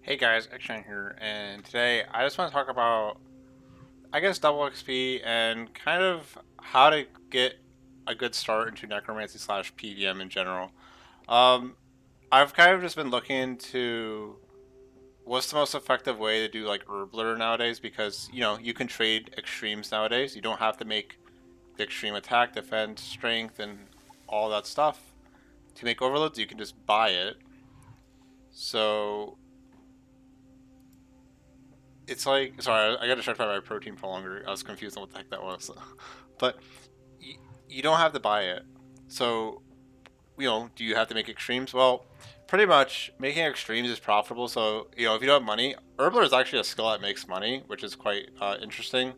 Hey guys, XJ9's here, and today I just want to talk about, I guess, double XP and kind of how to get a good start into necromancy slash PvM in general. Um, I've kind of just been looking into what's the most effective way to do like Herblore nowadays because you can trade extremes nowadays. You don't have to make the extreme attack, defense, strength, and all that stuff to make overloads. You can just buy it. So it's like, sorry, I got distracted by my protein for longer. I was confused on what the heck that was. But you, you don't have to buy it. So, do you have to make extremes? Well, pretty much making extremes is profitable. So, if you don't have money, Herblore is actually a skill that makes money, which is quite interesting.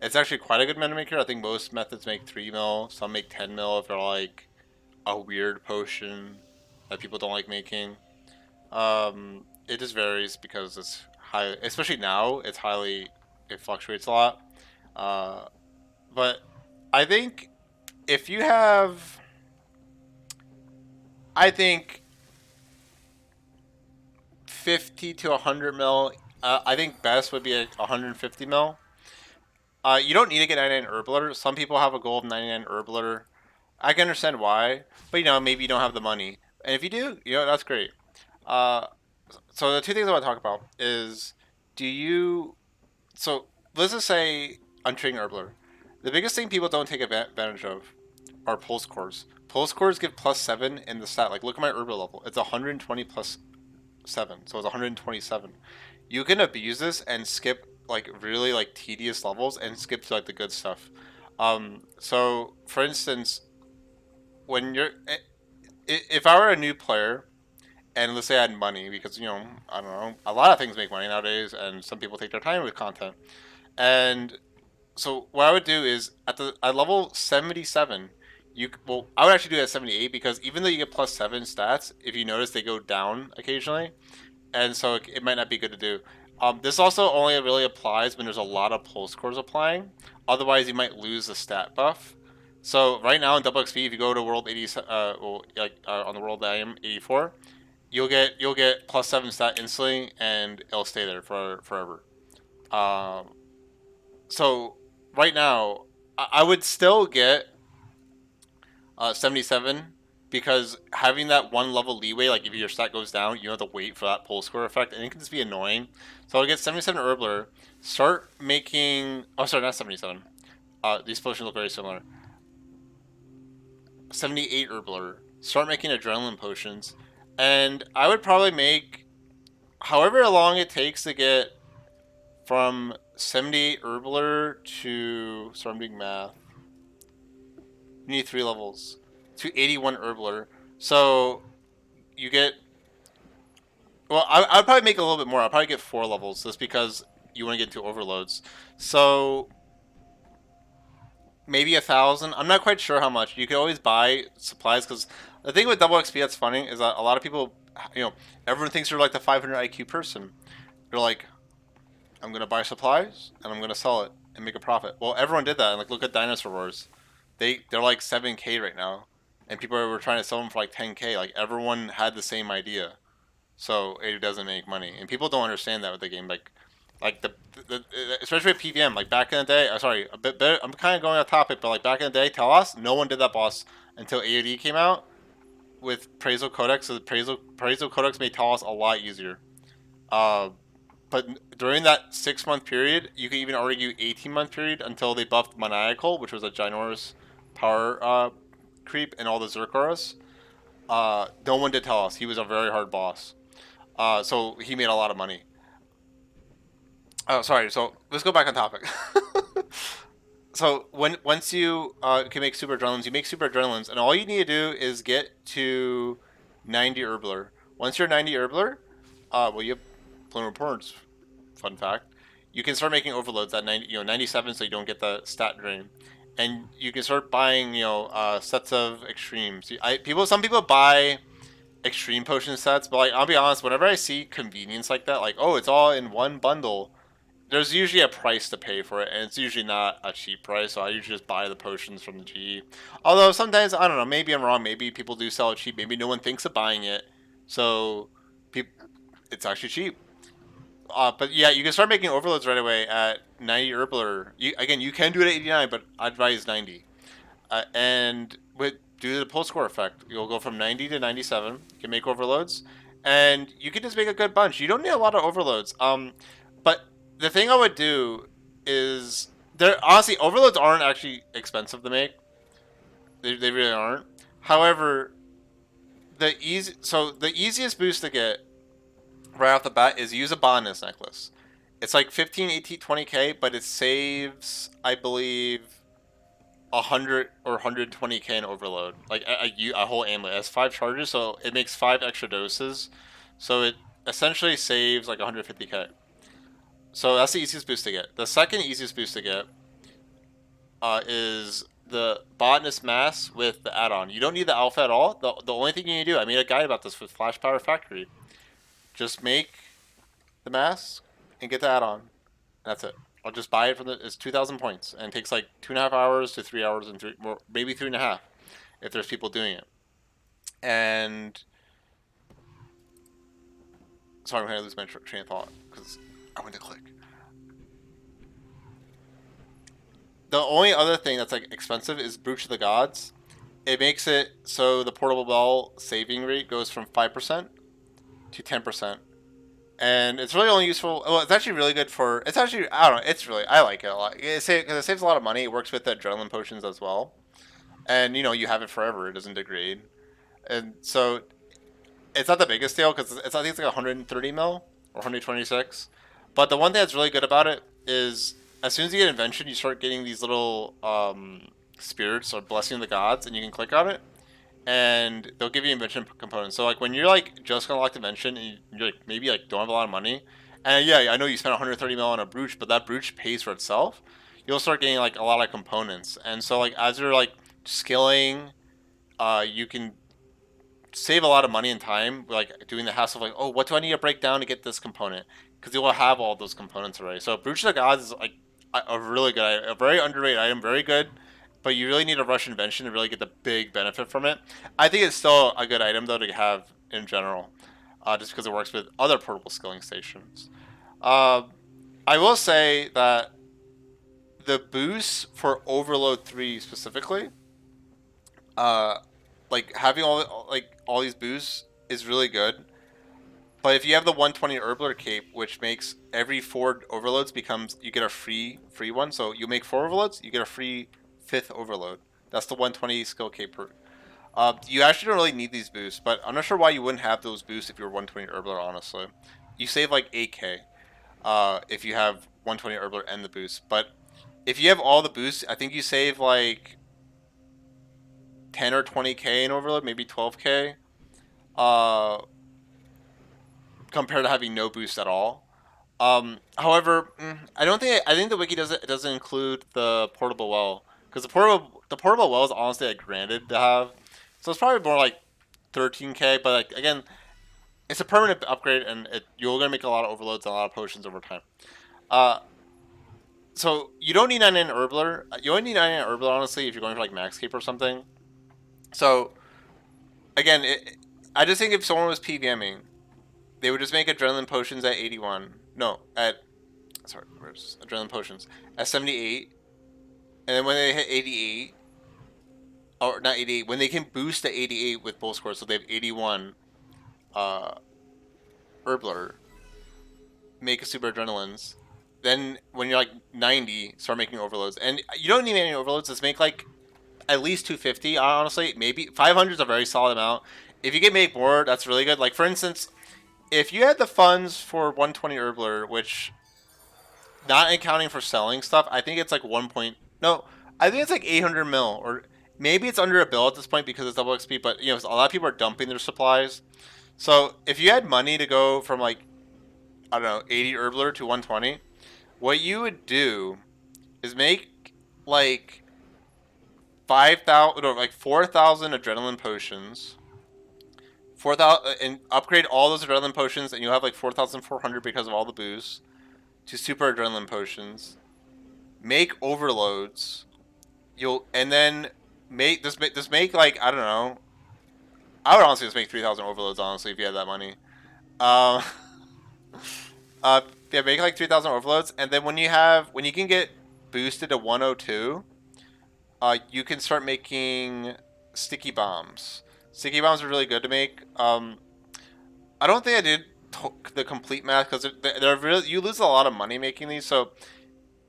It's actually quite a good meta maker. I think most methods make 3 mil, some make 10 mil if they're like a weird potion that people don't like making. It just varies because it's high, especially now. It fluctuates a lot. Uh, but I think if you have, I think 50 to 100 mil. I think best would be 150 mil. You don't need to get 99 Herblore. Some people have a goal of 99 Herblore. I can understand why, but maybe you don't have the money. And if you do, that's great. Uh, so the two things I want to talk about is, do you so let's just say I'm trading Herblore. The biggest thing people don't take advantage of are pulse cores. Pulse cores give +7 in the stat. Like, look at my Herblore level. It's 120 plus 7, so it's 127. You can abuse this and skip like really like tedious levels and skip to like the good stuff. So for instance, when you're if I were a new player and let's say I had money because I don't know, a lot of things make money nowadays and some people take their time with content. And so what I would do is at level 77, I would actually do it at 78 because even though you get +7 stats, if you notice they go down occasionally, and so it might not be good to do. This also only really applies when there's a lot of pulse cores applying. Otherwise, you might lose the stat buff. So right now in double XP, if you go to world 80, on the world that I am 84, you'll get +7 stat instantly, and it'll stay there for forever. Um, so right now, I would still get 77 because having that one level leeway, like if your stat goes down, you have to wait for that pull score effect, and it can just be annoying. So I'll get 77 Herblore, start making. Oh, sorry, not 77. These potions look very similar. 78 Herblore, start making adrenaline potions, and I would probably make however long it takes to get from 78 Herblore to. So I'm doing math. You need 3 levels to 81 Herblore. So you get. Well, I'd probably make a little bit more. I'll probably get 4 levels just because you want to get into overloads. So maybe 1,000. I'm not quite sure how much. You can always buy supplies because the thing with double XP that's funny is that a lot of people, everyone thinks they're like the 500 IQ person. They're like, I'm gonna buy supplies and I'm gonna sell it and make a profit. Well, everyone did that. And like, look at Dinosaur Wars. They're like 7K right now, and people were trying to sell them for like 10K. Like everyone had the same idea. So it doesn't make money, and people don't understand that with the game. Like the especially with PvM. Like back in the day, sorry, a bit better. I'm kind of going off topic, but like back in the day, Telos, no one did that boss until AOD came out with Praisal Codex. So the Praisal Codex made Telos a lot easier. Uh, but during that 6 month period, you can even argue 18-month period until they buffed Maniacal, which was a ginormous power creep, and all the Zerkoras. No one did Telos. He was a very hard boss. So he made a lot of money. Oh, sorry. So let's go back on topic. So once you can make super adrenalines, you make super adrenalines, and all you need to do is get to 90 Herblore. Once you're 90 Herblore, well, you have Plume Reports. Fun fact. You can start making overloads at 90, 97, so you don't get the stat drain, and you can start buying, sets of extremes. Some people buy extreme potion sets, but like I'll be honest, whenever I see convenience like that, like oh, it's all in one bundle, there's usually a price to pay for it, and it's usually not a cheap price. So I usually just buy the potions from the GE. Although sometimes I don't know, maybe I'm wrong. Maybe people do sell it cheap. Maybe no one thinks of buying it, so it's actually cheap. But yeah, you can start making overloads right away at 90 Herblore. You can do it at 89, but I advise 90. And with due to the pull score effect, you'll go from 90 to 97. You can make overloads, and you can just make a good bunch. You don't need a lot of overloads. But the thing I would do is there honestly overloads aren't actually expensive to make. They really aren't. However, the easiest boost to get right off the bat is use a bonus necklace. It's like 15, 18, 20k, but it saves, I believe, 100 or 120k in overload. Like a whole amulet. It has 5 charges, so it makes 5 extra doses. So it essentially saves like 150k. So that's the easiest boost to get. The second easiest boost to get is the botanist mass with the add-on. You don't need the alpha at all. The only thing you need to do, I made a guide about this with Flash Power Factory. Just make the mask and get the add-on. That's it. I'll just buy it from it's 2,000 points and it takes like 2.5 hours to 3 hours and maybe 3.5 if there's people doing it. And sorry, I'm gonna lose my train of thought because I went to click. The only other thing that's like expensive is Brooch of the Gods. It makes it so the portable bell saving rate goes from 5% to 10%. And it's really only useful. Well, it's actually really good for. It's actually I don't know. It's really I like it a lot. Because it saves a lot of money. It works with the adrenaline potions as well, and you have it forever. It doesn't degrade, and so it's not the biggest deal because I think it's like 130 mil or 126. But the one thing that's really good about it is as soon as you get invention, you start getting these little spirits or blessing of the gods, and you can click on it, and they'll give you invention components. So like when you're like just gonna lock invention and you're like maybe like don't have a lot of money, and yeah, I know you spent 130 mil on a brooch, but that brooch pays for itself. You'll start getting like a lot of components, and so like as you're like skilling, you can save a lot of money and time, like doing the hassle of like, oh, what do I need to break down to get this component? Because you will have all those components already. So Brooch of the Gods is like a really good item, a very underrated item, very good. But you really need a rush invention to really get the big benefit from it. I think it's still a good item though to have in general, just because it works with other portable skilling stations. Uh, I will say that the boost for Overload 3 specifically, uh, like having all these boosts is really good. But if you have the 120 Herblore cape, which makes every 4 overloads becomes you get a free one. So you make 4 overloads, you get a free 5th overload. That's the 120 skill cape. You actually don't really need these boosts, but I'm not sure why you wouldn't have those boosts if you're 120 Herblore. Honestly, you save like 8k if you have 120 Herblore and the boost. But if you have all the boosts, I think you save like 10 or 20k in overload, maybe 12k. Compared to having no boost at all. However, I think the wiki doesn't include the portable well because the portable well is honestly like granted to have, so it's probably more like 13k. But like again, it's a permanent upgrade, and you're gonna make a lot of overloads and a lot of potions over time. Uh, so you don't need 99 Herblore. You only need 99 Herblore honestly if you're going for like max cape or something. So again, I just think if someone was PvMing, they would just make adrenaline potions at 81. No, where's adrenaline potions? At 78. And then when they hit 88, or not 88, when they can boost to 88 with bull score, so they have 81 Herblore, make a super adrenalines. Then when you're like 90, start making overloads. And you don't need any overloads, just make like at least 250, honestly. Maybe 500 is a very solid amount. If you can make more, that's really good. Like for instance, if you had the funds for 120 Herblore, which, not accounting for selling stuff, I think it's like no, I think it's like 800 mil, or maybe it's under a bill at this point because it's double XP. But a lot of people are dumping their supplies. So if you had money to go from like I don't know 80 Herblore to 120, what you would do is make like 5,000 or like 4,000 adrenaline potions. 4,000 and upgrade all those adrenaline potions, and you'll have like 4,400 because of all the boosts to super adrenaline potions. Make overloads. And then make like I don't know. I would honestly just make 3,000 overloads honestly if you had that money. Um, Yeah, make like 3,000 overloads, and then when you can get boosted to 102, you can start making sticky bombs. Sticky bombs are really good to make. I don't think I did the complete math because they're really, you lose a lot of money making these, so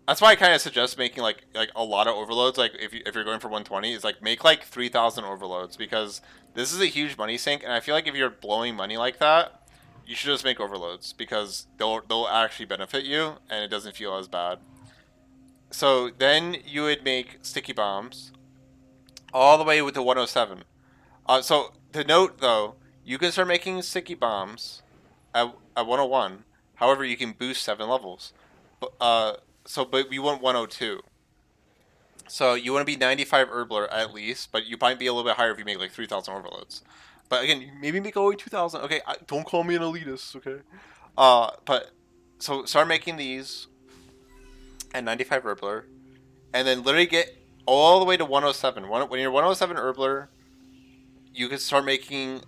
that's why I kind of suggest making like a lot of overloads. Like if you're going for 120, is like make like 3,000 overloads because this is a huge money sink, and I feel like if you're blowing money like that, you should just make overloads because they'll actually benefit you, and it doesn't feel as bad. So then you would make sticky bombs all the way with the 107. So to note though, you can start making sticky bombs at 101. However, you can boost 7 levels. But but we want 102. So you want to be 95 Herblore at least, but you might be a little bit higher if you make like 3,000 overloads. But again, maybe make only 2,000. Okay, don't call me an elitist. Okay. But so start making these at 95 Herblore, and then literally get all the way to 107. When you're 107 Herblore, you can start making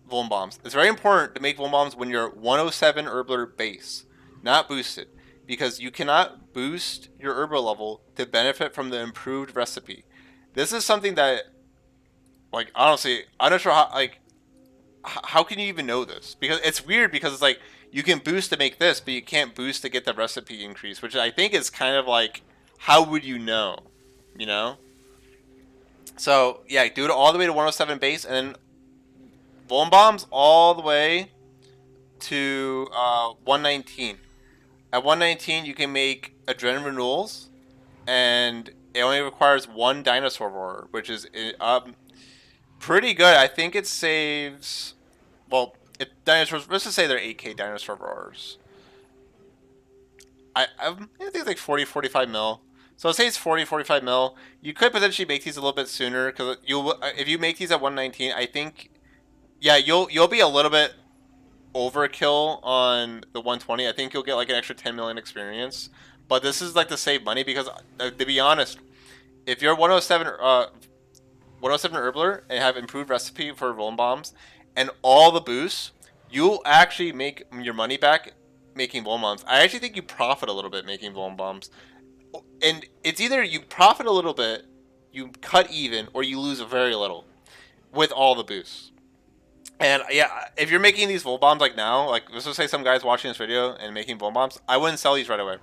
Vuln bombs. It's very important to make Vuln bombs when you're 107 Herblore base, not boosted, because you cannot boost your Herblore level to benefit from the improved recipe. This is something that, like, honestly, I'm not sure how can you even know this? Because it's weird because it's like you can boost to make this, but you can't boost to get the recipe increase, which I think is kind of like, how would you know? You know? So yeah, do it all the way to 107 base, and then Vuln bombs all the way to 119. At 119, you can make adrenaline renewals, and it only requires one dinosaur roar, which is pretty good. I think it saves. Well, dinosaurs. Let's just say they're 8K dinosaur roars. I think it's like 40, 45 mil. So say it's 40, 45 mil. You could potentially make these a little bit sooner because you if you make these at 119, I think yeah you'll be a little bit overkill on the 120. I think you'll get like an extra 10 million experience. But this is like to save money because to be honest, if you're 107 Herblore and have improved recipe for Vuln bombs and all the boosts, you'll actually make your money back making Vuln bombs. I actually think you profit a little bit making Vuln bombs. And it's either you profit a little bit, you cut even, or you lose very little with all the boosts. And yeah, if you're making these Vuln bombs like now, like let's just say some guys watching this video and making Vuln bombs, I wouldn't sell these right away.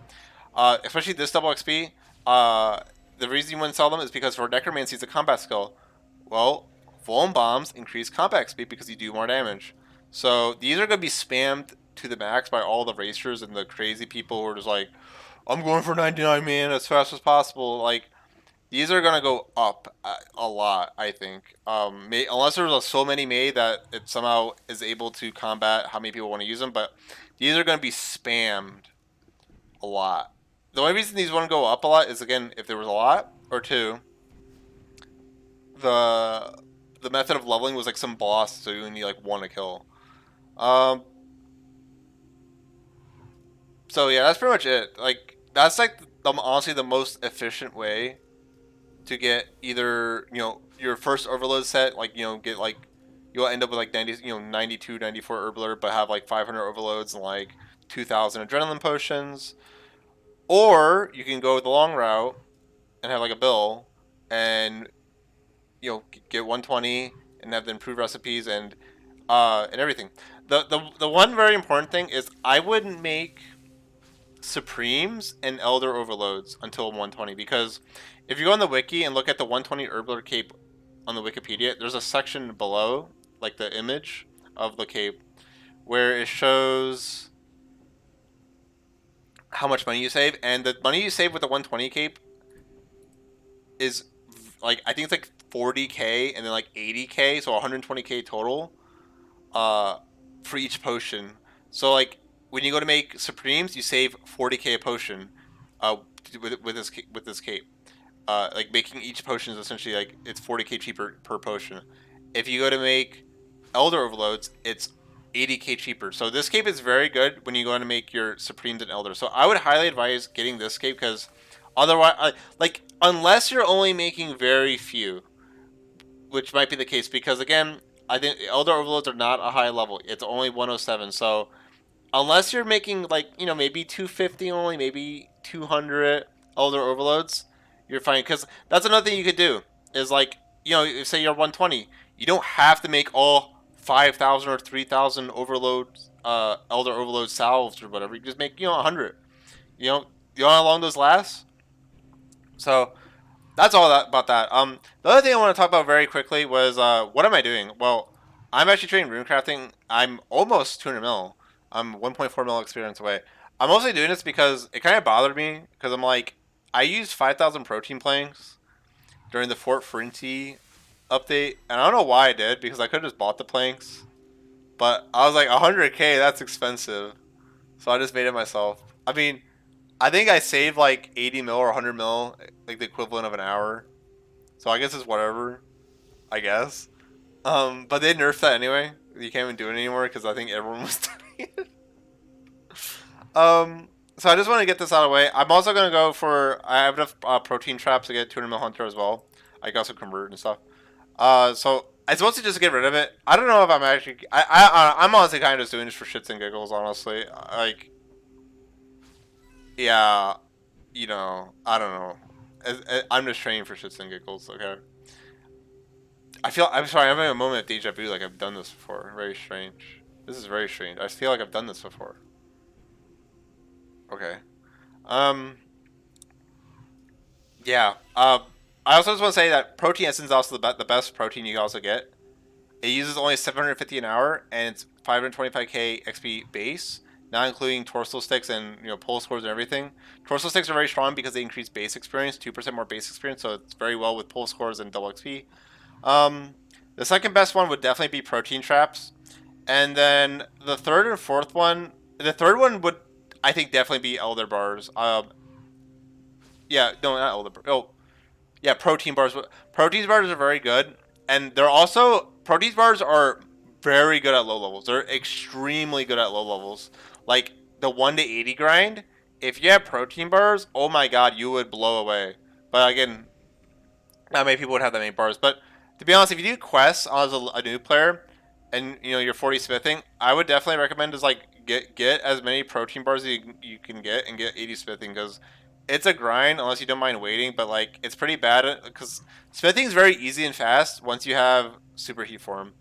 Especially this double XP. The reason you wouldn't sell them is because for Necromancy, it's a combat skill. Well, Vuln bombs increase combat XP because you do more damage. So these are going to be spammed to the max by all the racers and the crazy people who are just like, I'm going for 99 man as fast as possible. Like, these are gonna go up a lot, I think. Unless there's so many made that it somehow is able to combat how many people want to use them, but these are gonna be spammed a lot. The only reason these wouldn't go up a lot is again if there was a lot, or two, the the method of leveling was like some boss, so you need like one to kill. Um, so yeah, that's pretty much it. Like that's like honestly the most efficient way to get either your first overload set, like get like you'll end up with like 90 92 94 herblore but have like 500 overloads and like 2,000 adrenaline potions, or you can go the long route and have like a bill and get 120 and have the improved recipes and everything. The one very important thing is I wouldn't make Supremes and Elder Overloads until 120 because if you go on the wiki and look at the 120 Herblore cape on the Wikipedia, there's a section below, like the image of the cape, where it shows how much money you save, and the money you save with the 120 cape is like I think it's like 40k and then like 80k, so 120k total uh, for each potion. So like when you go to make Supremes, you save 40k a potion uh, with this cape. Like making each potion is essentially like it's 40k cheaper per potion. If you go to make Elder Overloads, it's 80k cheaper. So this cape is very good when you go to make your Supremes and Elder. So I would highly advise getting this cape because otherwise, like unless you're only making very few, which might be the case because again, I think Elder Overloads are not a high level. It's only 107. So unless you're making like maybe 250 only, maybe 200 elder overloads, you're fine. Because that's another thing you could do is like say you're 120, you don't have to make all 5,000 or 3,000 overloads, elder overload salves or whatever. You just make 100. You know, you know how long those last. So that's all that about that. The other thing I want to talk about very quickly was what am I doing? Well, I'm actually training runecrafting. I'm almost 200 mil. I'm 1.4 mil experience away. I'm mostly doing this because it kind of bothered me because I'm like, I used 5,000 protein planks during the Fort Frinty update, and I don't know why I did because I could have just bought the planks, but I was like 100k, that's expensive, so I just made it myself. I mean, I think I saved like 80 mil or 100 mil, like the equivalent of an hour. So I guess it's whatever. I guess. But they nerfed that anyway. You can't even do it anymore because I think everyone was doing it. So I just want to get this out of the way. I'm also gonna go for. I have enough protein traps to get 200 mil hunter as well. I can also convert and stuff. So I supposed to just get rid of it. I don't know if I'm actually. I'm honestly kind of just doing this for shits and giggles. Honestly, like, yeah, I don't know. I'm just training for shits and giggles. Okay. I'm sorry, I'm having a moment of deja vu, like I've done this before. Very strange. This is very strange. I feel like I've done this before. Okay. Um, yeah. I also just want to say that protein essence is also the best protein you can also get. It uses only 750 an hour, and it's 525k XP base, not including torso sticks and pulse cores and everything. Torso sticks are very strong because they increase base experience, 2% more base experience, so it's very well with pulse cores and double XP. The second best one would definitely be protein traps. And then the third and fourth one, the third one would, I think, definitely be elder bars. Yeah, no, not elder bars. Oh, yeah, protein bars. Protein bars are very good. And they're also, protein bars are very good at low levels. They're extremely good at low levels. Like the 1 to 80 grind, if you have protein bars, oh my god, you would blow away. But again, not many people would have that many bars. But to be honest, if you do quests as a new player, and you're 40 smithing, I would definitely recommend is like get as many protein bars as you can get and get 80 smithing because it's a grind unless you don't mind waiting. But like it's pretty bad because smithing is very easy and fast once you have superheat form.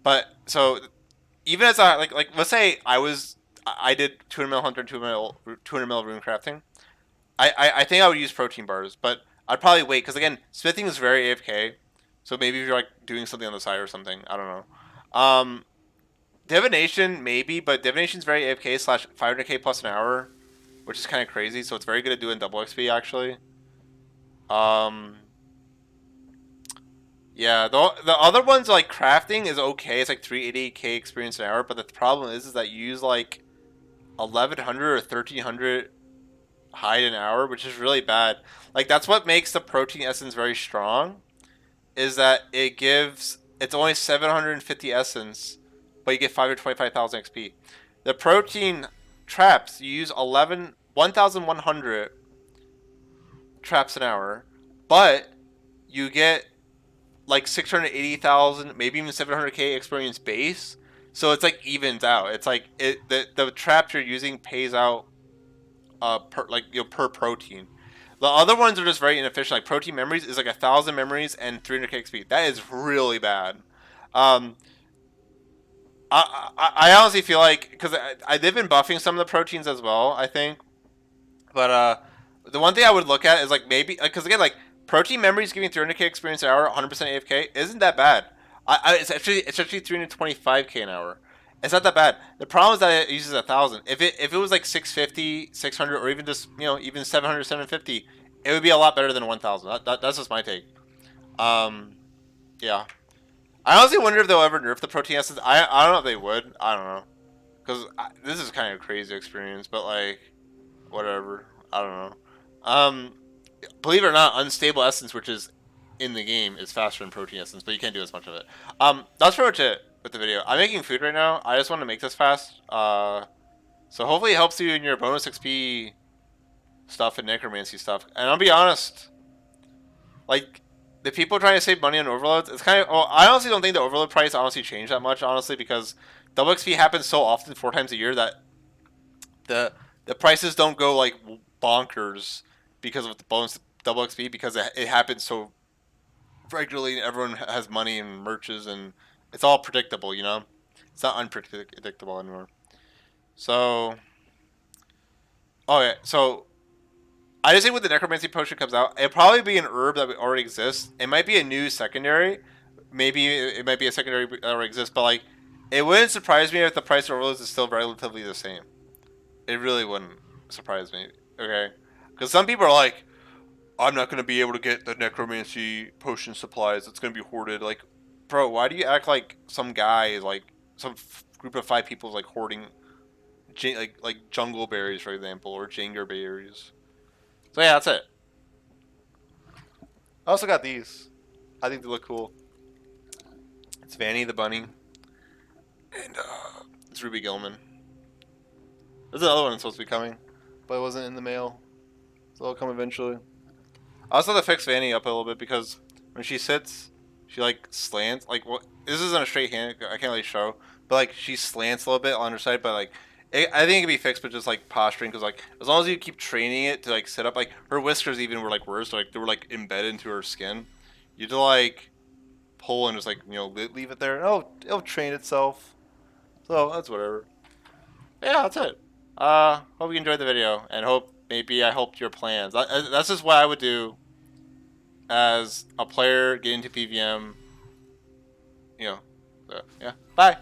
But so even as I like let's say I did 200 mil hunter, 200 mil rune crafting. I think I would use protein bars, but I'd probably wait because again, smithing is very AFK. So maybe if you're like doing something on the side or something, I don't know. Divination maybe, but divination's very AFK slash 500k plus an hour, which is kind of crazy. So it's very good at doing double XP actually. Yeah, the other ones like crafting is okay. It's like 388k experience an hour, but the problem is that you use like 1100 or 1300 hide an hour, which is really bad. Like that's what makes the protein essence very strong, is that it's only 750 essence, but you get 525,000 XP. The protein traps you use 1,100 traps an hour, but you get like 680,000, maybe even 700k experience base. So it's like evens out. It's like the traps you're using pays out per protein. The other ones are just very inefficient. Like protein memories is like 1,000 memories and 300k XP. That is really bad. Um, I honestly feel like because they've been buffing some of the proteins as well. I think, but the one thing I would look at is like maybe because again like protein memories giving 300k experience an hour, 100% AFK isn't that bad. It's actually 325k an hour. It's not that bad. The problem is that it uses 1,000. If it was like 650, 600, or even just even 700, 750, it would be a lot better than 1,000. That's just my take. Yeah. I honestly wonder if they'll ever nerf the protein essence. I don't know if they would. I don't know because this is kind of a crazy experience, but like whatever. I don't know. Believe it or not, unstable essence, which is in the game, is faster than protein essence, but you can't do as much of it. That's pretty much it with the video. I'm making food right now. I just want to make this fast. So hopefully it helps you in your bonus XP stuff and necromancy stuff. And I'll be honest, like the people trying to save money on overloads, it's kind of. Well, I honestly don't think the overload price honestly changed that much, honestly, because double XP happens so often, 4 times a year, that the prices don't go like bonkers because of the bonus double XP because it happens so regularly and everyone has money and merches and it's all predictable, you know? It's not unpredictable anymore. So, oh yeah, so I just think when the necromancy potion comes out, it'll probably be an herb that already exists. It might be a new secondary. Maybe it might be a secondary that already exists, but like, it wouldn't surprise me if the price of overloads is still relatively the same. It really wouldn't surprise me. Okay, because some people are like, I'm not gonna be able to get the necromancy potion supplies. It's gonna be hoarded. Like, bro, why do you act like some guy like some group of 5 people is like hoarding like jungle berries, for example, or Jenga berries? So yeah, that's it. I also got these. I think they look cool. It's Vanny the bunny, and it's Ruby Gilman. There's another one that's supposed to be coming, but it wasn't in the mail, so it'll come eventually. I also have to fix Vanny up a little bit because when she sits, she like slants. Like what? This isn't a straight hand. I can't really show, but like she slants a little bit on her side. But like, I think it can be fixed, but just like posturing. Because like as long as you keep training it to like sit up, like her whiskers even were like worse. Like they were like embedded into her skin. You had to like pull and just like leave it there. Oh, it'll train itself. So that's whatever. Yeah, that's it. Hope you enjoyed the video and hope maybe I helped your plans. That's just what I would do as a player getting into PvM. So, yeah. Bye.